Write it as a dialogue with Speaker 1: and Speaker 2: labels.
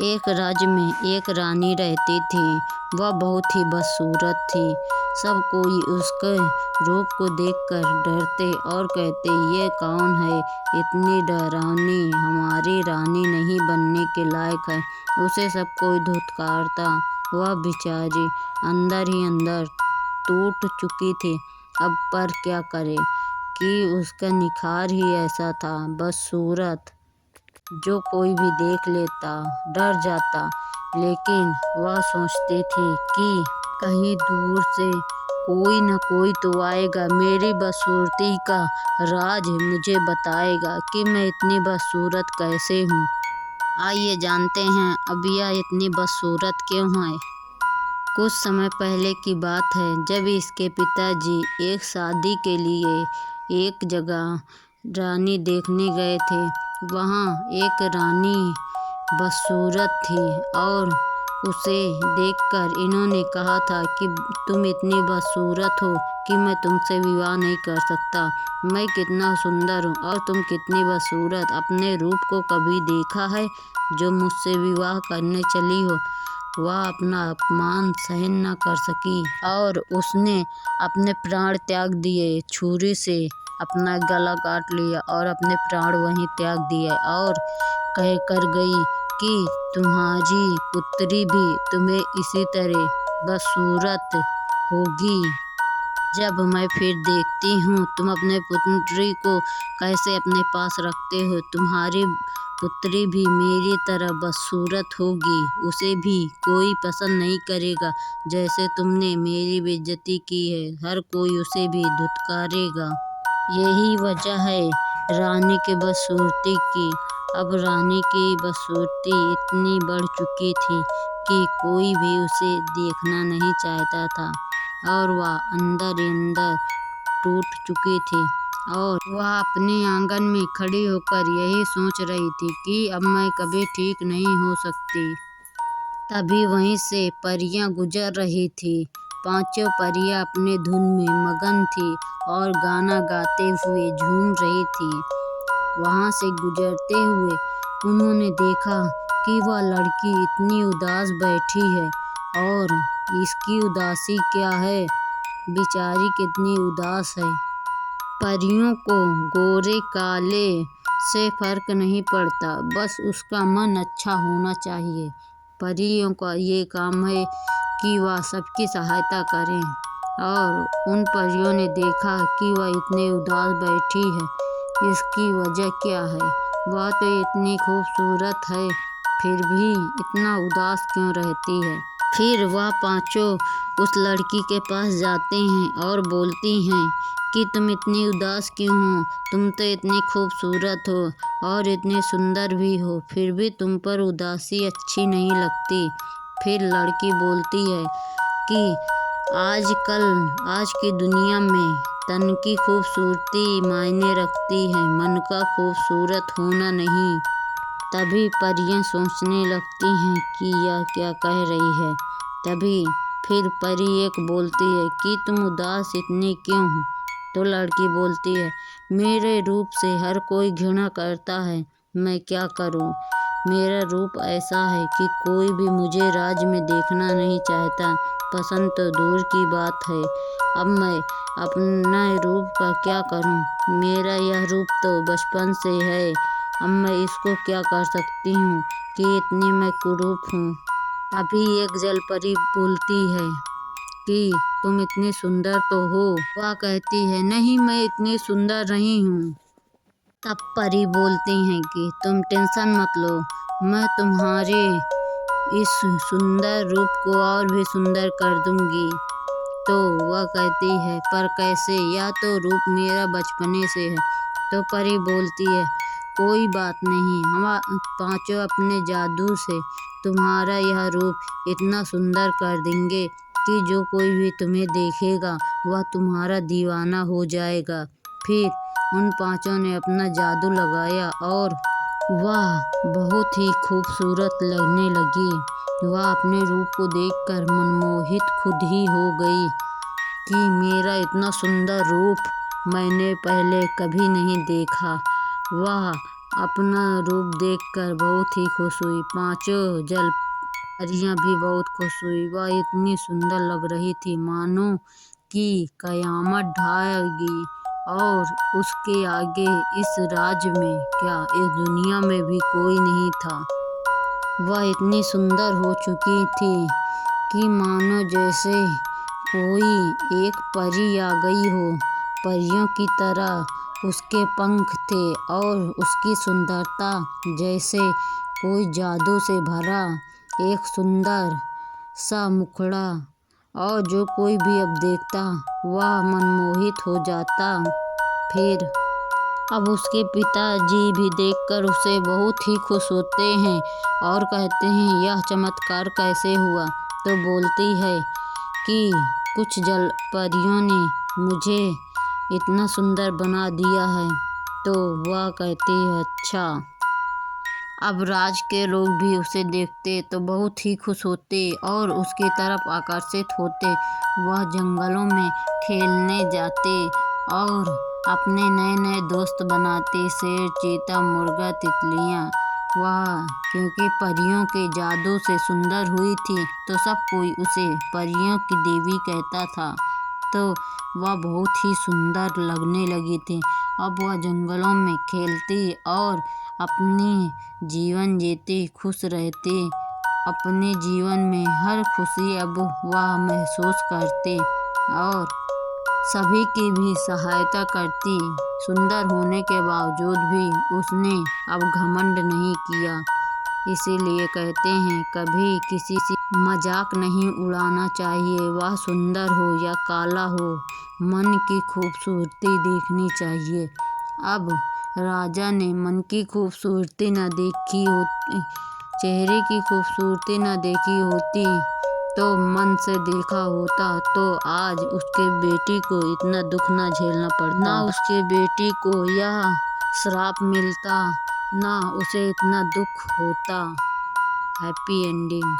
Speaker 1: एक राज्य में एक रानी रहती थी। वह बहुत ही बदसूरत थी। सब कोई उसके रूप को देखकर डरते और कहते, ये कौन है, इतनी डरावनी, हमारी रानी नहीं बनने के लायक है। उसे सब कोई धुतकारता। वह बेचारी अंदर ही अंदर टूट चुकी थी। अब पर क्या करे कि उसका निखार ही ऐसा था, बदसूरत, जो कोई भी देख लेता डर जाता। लेकिन वह सोचती थी कि कहीं दूर से कोई न कोई तो आएगा, मेरी बदसूरती का राज मुझे बताएगा कि मैं इतनी बदसूरत कैसे हूँ। आइए जानते हैं अब यह इतनी बदसूरत क्यों है। कुछ समय पहले की बात है, जब इसके पिताजी एक शादी के लिए एक जगह रानी देखने गए थे। वहाँ एक रानी बदसूरत थी और उसे देखकर इन्होंने कहा था कि तुम इतनी बदसूरत हो कि मैं तुमसे विवाह नहीं कर सकता। मैं कितना सुंदर हूँ और तुम कितनी बदसूरत, अपने रूप को कभी देखा है जो मुझसे विवाह करने चली हो। वह अपना अपमान सहन न कर सकी और उसने अपने प्राण त्याग दिए। छुरी से अपना गला काट लिया और अपने प्राण वहीं त्याग दिए और कह कर गई कि तुम्हारी पुत्री भी तुम्हें इसी तरह बदसूरत होगी। जब मैं फिर देखती हूँ तुम अपने पुत्री को कैसे अपने पास रखते हो, तुम्हारी पुत्री भी मेरी तरह बदसूरत होगी। उसे भी कोई पसंद नहीं करेगा। जैसे तुमने मेरी बेइज्जती की है, हर कोई उसे भी धुतकारेगा। यही वजह है रानी की बदसूरती की। अब रानी की बदसूरती इतनी बढ़ चुकी थी कि कोई भी उसे देखना नहीं चाहता था और वह अंदर ही अंदर टूट चुकी थी। और वह अपने आंगन में खड़ी होकर यही सोच रही थी कि अब मैं कभी ठीक नहीं हो सकती। तभी वहीं से परियां गुजर रही थी। पांचों परियां अपने धुन में मगन थी और गाना गाते हुए झूम रही थी। वहां से गुजरते हुए उन्होंने देखा कि वह लड़की इतनी उदास बैठी है और इसकी उदासी क्या है, बेचारी कितनी उदास है। परियों को गोरे काले से फर्क नहीं पड़ता, बस उसका मन अच्छा होना चाहिए। परियों का ये काम है कि वह सबकी सहायता करें। और उन परियों ने देखा कि वह इतनी उदास बैठी है, इसकी वजह क्या है। वह तो इतनी खूबसूरत है, फिर भी इतना उदास क्यों रहती है। फिर वह पांचों उस लड़की के पास जाते हैं और बोलती हैं कि तुम इतनी उदास क्यों हो, तुम तो इतनी खूबसूरत हो और इतनी सुंदर भी हो, फिर भी तुम पर उदासी अच्छी नहीं लगती। फिर लड़की बोलती है कि आज की दुनिया में तन की खूबसूरती मायने रखती है, मन का खूबसूरत होना नहीं। तभी परियां सोचने लगती हैं कि यह क्या कह रही है। तभी फिर परी एक बोलती है कि तुम उदास इतनी क्यों हो। तो लड़की बोलती है, मेरे रूप से हर कोई घृणा करता है, मैं क्या करूं। मेरा रूप ऐसा है कि कोई भी मुझे राज में देखना नहीं चाहता, पसंद तो दूर की बात है। अब मैं अपने रूप का क्या करूं। मेरा यह रूप तो बचपन से है, अब मैं इसको क्या कर सकती हूँ कि इतनी मैं कुरूप हूँ। तभी एक जलपरी बोलती है कि तुम इतनी सुंदर तो हो। वह कहती है, नहीं, मैं इतनी सुंदर नहीं हूँ। तब परी बोलती हैं कि तुम टेंशन मत लो, मैं तुम्हारे इस सुंदर रूप को और भी सुंदर कर दूंगी। तो वह कहती है, पर कैसे, यह तो रूप मेरा बचपने से है। तो परी बोलती है, कोई बात नहीं, हम पांचों अपने जादू से तुम्हारा यह रूप इतना सुंदर कर देंगे कि जो कोई भी तुम्हें देखेगा वह तुम्हारा दीवाना हो जाएगा। फिर उन पांचों ने अपना जादू लगाया और वह बहुत ही खूबसूरत लगने लगी। वह अपने रूप को देखकर मनमोहित खुद ही हो गई कि मेरा इतना सुंदर रूप मैंने पहले कभी नहीं देखा। वह अपना रूप देखकर बहुत ही खुश हुई। पांचों जल परियां भी बहुत खुश हुई। वह इतनी सुंदर लग रही थी मानो कि कयामत ढाएगी और उसके आगे इस राज्य में क्या इस दुनिया में भी कोई नहीं था। वह इतनी सुंदर हो चुकी थी कि मानो जैसे कोई एक परी आ गई हो। परियों की तरह उसके पंख थे और उसकी सुंदरता जैसे कोई जादू से भरा एक सुंदर सा मुखड़ा, और जो कोई भी अब देखता वह मनमोहित हो जाता। फिर अब उसके पिताजी भी देखकर उसे बहुत ही खुश होते हैं और कहते हैं यह चमत्कार कैसे हुआ। तो बोलती है कि कुछ जल परियों ने मुझे इतना सुंदर बना दिया है। तो वह कहती है अच्छा। अब राज के लोग भी उसे देखते तो बहुत ही खुश होते और उसकी तरफ आकर्षित होते। वह जंगलों में खेलने जाते और अपने नए नए दोस्त बनाते, शेर, चीता, मुर्गा, तितलियाँ। वह क्योंकि परियों के जादू से सुंदर हुई थी तो सब कोई उसे परियों की देवी कहता था। तो वह बहुत ही सुंदर लगने लगी थी। अब वह जंगलों में खेलती और अपनी जीवन जीती, खुश रहती। अपने जीवन में हर खुशी अब वह महसूस करती और सभी की भी सहायता करती। सुंदर होने के बावजूद भी उसने अब घमंड नहीं किया। इसीलिए कहते हैं कभी किसी से मजाक नहीं उड़ाना चाहिए। वह सुंदर हो या काला हो, मन की खूबसूरती देखनी चाहिए। अब राजा ने मन की खूबसूरती न देखी होती, चेहरे की खूबसूरती न देखी होती तो मन से देखा होता तो आज उसके बेटी को इतना दुख न झेलना पड़ता, ना उसके बेटी को यह श्राप मिलता, ना उसे इतना दुख होता। Happy ending.